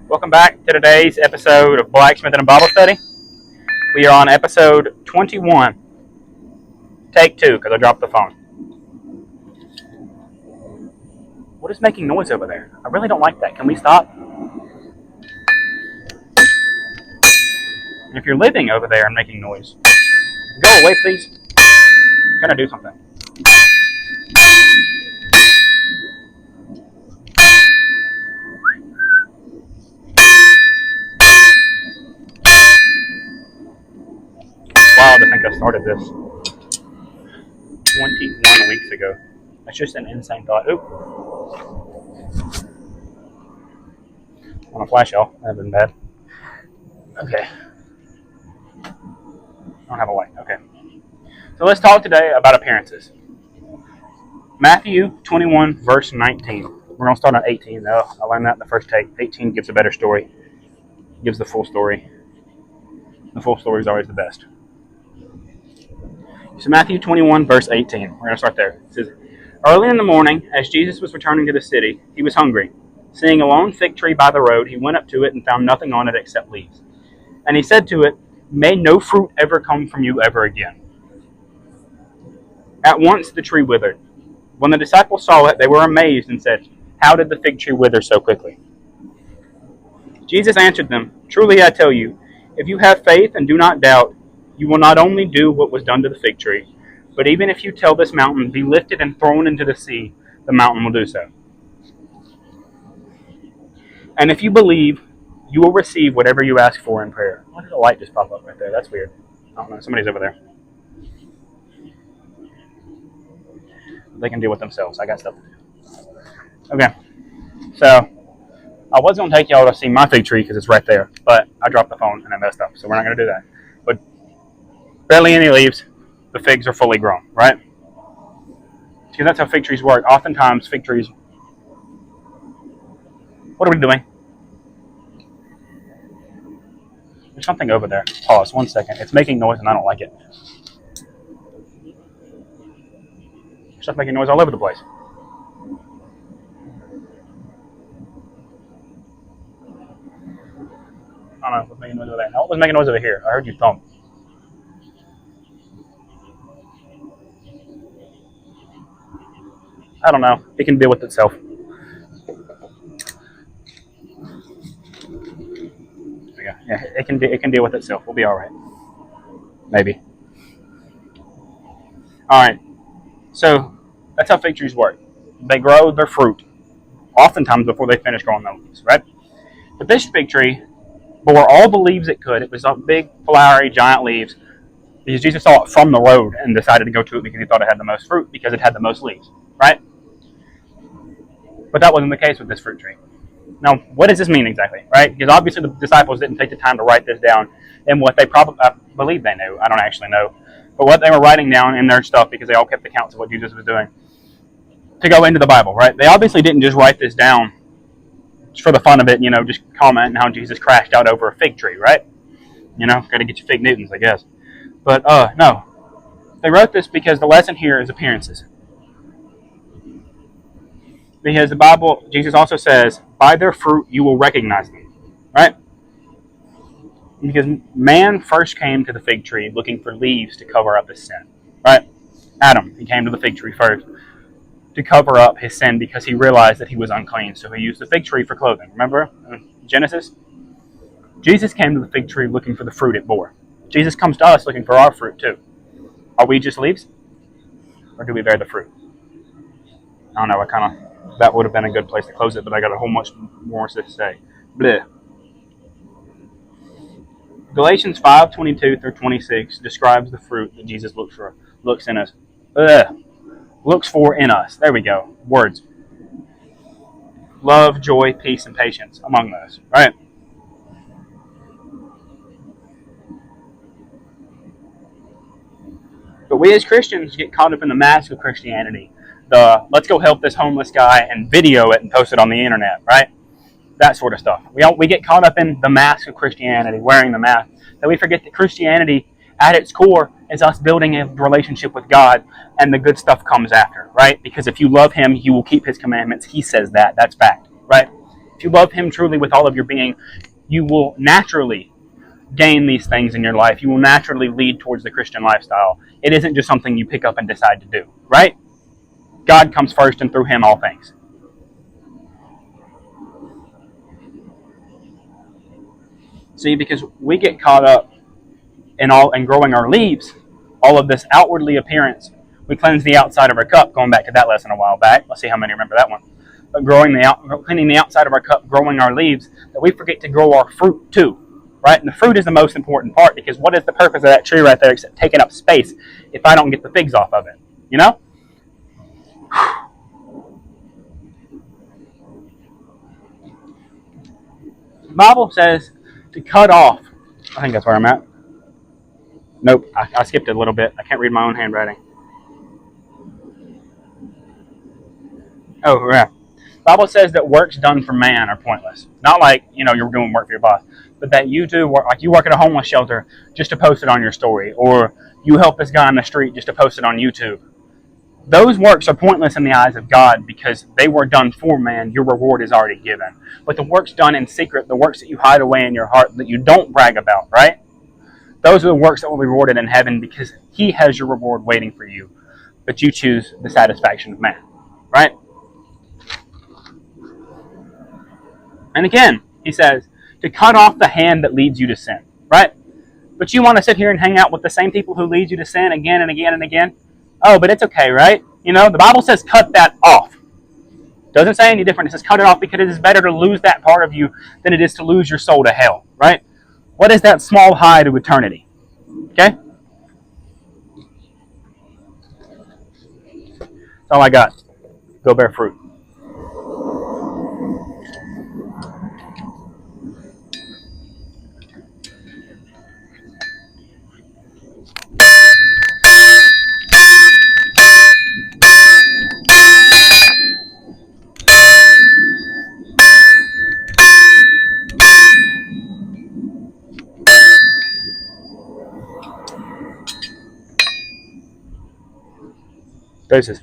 Welcome back to today's episode of Blacksmithing and Bible Study. We are on episode 21. Take 2, because I dropped the phone. What is making noise over there? I really don't like that. Can we stop? If you're living over there and making noise, go away, please. I'm trying to do something. Wild to think I started this 21 weeks ago. That's just an insane thought. Oop. I want to flash y'all. That would have been bad. Okay. I don't have a light. Okay. So let's talk today about appearances. Matthew 21, verse 19. We're going to start on 18, though. I learned that in the first take. 18 gives a better story. Gives the full story. The full story is always the best. So Matthew 21, verse 18. We're going to start there. It says, "Early in the morning, as Jesus was returning to the city, he was hungry. Seeing a lone fig tree by the road, he went up to it and found nothing on it except leaves. And he said to it, 'May no fruit ever come from you ever again.' At once the tree withered. When the disciples saw it, they were amazed and said, 'How did the fig tree wither so quickly?' Jesus answered them, 'Truly I tell you, if you have faith and do not doubt, you will not only do what was done to the fig tree, but even if you tell this mountain, be lifted and thrown into the sea, the mountain will do so. And if you believe, you will receive whatever you ask for in prayer.'" Why did the light just pop up right there? That's weird. I don't know. Somebody's over there. They can deal with themselves. I got stuff to do. Okay. So, I was going to take y'all to see my fig tree because it's right there, but I dropped the phone and I messed up, so we're not going to do that. But barely any leaves. The figs are fully grown, right? See, that's how fig trees work. Oftentimes, fig trees... What are we doing? There's something over there. Pause 1 second. It's making noise and I don't like it. There's stuff making noise all over the place. I don't know what's making noise over there. No, it was making noise over here. I heard you thump. I don't know. It can deal with itself. Yeah, it can deal with itself. We'll be all right. Maybe. All right. So that's how fig trees work. They grow their fruit, oftentimes before they finish growing their leaves, right? But this fig tree bore all the leaves it could. It was big, flowery, giant leaves. Because Jesus saw it from the road and decided to go to it because he thought it had the most fruit because it had the most leaves, right? But that wasn't the case with this fruit tree. Now, what does this mean exactly, right? Because obviously the disciples didn't take the time to write this down and what they probably, I believe they knew, I don't actually know, but what they were writing down in their stuff because they all kept accounts of what Jesus was doing to go into the Bible, right? They obviously didn't just write this down just for the fun of it, just comment on how Jesus crashed out over a fig tree, right? Got to get your fig Newtons, I guess. But, no. They wrote this because the lesson here is appearances. Because the Bible, Jesus also says, by their fruit you will recognize them. Right? Because man first came to the fig tree looking for leaves to cover up his sin. Right? Adam, he came to the fig tree first to cover up his sin because he realized that he was unclean. So he used the fig tree for clothing. Remember Genesis? Jesus came to the fig tree looking for the fruit it bore. Jesus comes to us looking for our fruit too. Are we just leaves? Or do we bear the fruit? I don't know, that would have been a good place to close it, but I got a whole much more to say. Bleh. Galatians 5:22 through 26 describes the fruit that Jesus looks in us. Looks for in us. There we go. Words. Love, joy, peace, and patience among those. Right? But we as Christians get caught up in the mask of Christianity. Let's go help this homeless guy and video it and post it on the internet, right? That sort of stuff. We get caught up in the mask of Christianity, wearing the mask, that we forget that Christianity, at its core, is us building a relationship with God, and the good stuff comes after, right? Because if you love Him, you will keep His commandments. He says that. That's fact, right? if you love Him truly with all of your being, you will naturally gain these things in your life. You will naturally lead towards the Christian lifestyle. It isn't just something you pick up and decide to do, right? God comes first, and through Him all things. See, because we get caught up in growing our leaves, all of this outwardly appearance. We cleanse the outside of our cup, going back to that lesson a while back. Let's see how many remember that one. But cleaning the outside of our cup, growing our leaves, that we forget to grow our fruit too. Right? And the fruit is the most important part, because what is the purpose of that tree right there except taking up space if I don't get the figs off of it? You know? The Bible says to cut off. I think that's where I'm at. Nope, I skipped it a little bit. I can't read my own handwriting. Oh, yeah. The Bible says that works done for man are pointless. Not like, you're doing work for your boss, but that you do work, like you work at a homeless shelter just to post it on your story, or you help this guy on the street just to post it on YouTube. Those works are pointless in the eyes of God because they were done for man. Your reward is already given. But the works done in secret, the works that you hide away in your heart that you don't brag about, right? Those are the works that will be rewarded in heaven because He has your reward waiting for you. But you choose the satisfaction of man, right? And again, He says, to cut off the hand that leads you to sin, right? But you want to sit here and hang out with the same people who lead you to sin again and again and again? Oh, but it's okay, right? The Bible says cut that off. Doesn't say any different. It says cut it off because it is better to lose that part of you than it is to lose your soul to hell, right? What is that small high to eternity? Okay? That's all I got. Go bear fruit. Doses.